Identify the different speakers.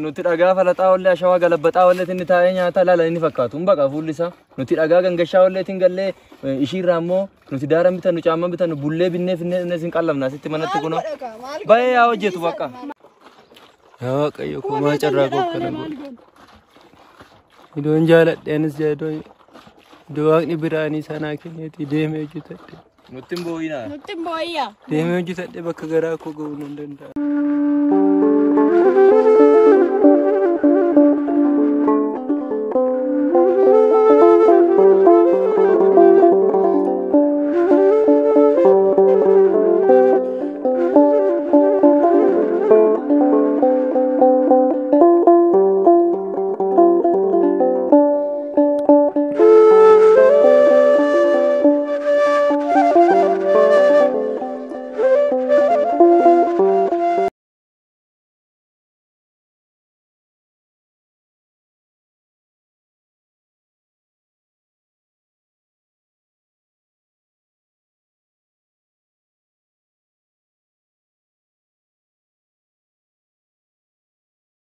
Speaker 1: nuti dhagaa falaxaa ollee ashawaa galabbaxaa ollee tinni taa'ee nyaata laala inni fakkaatu baqa fuulli isaa nuti dhagaa gangashaa ollee tin gallee ishiirraa immoo nuti daara bitannu caamma bitannu bullee binnee finnee sin qallamna sitti manatti kunoo baay'ee yaa hojjetu baqa yaa waaqayyo kumaa carraa kokkana godhu idoon jaaladheenis jedhoo idoo waaqni biraanii sanaa kenneeti deemee hojjetadhe nutti booyyaa deemee hojjetadhe bakka garaa koo ga'uu nan danda'a.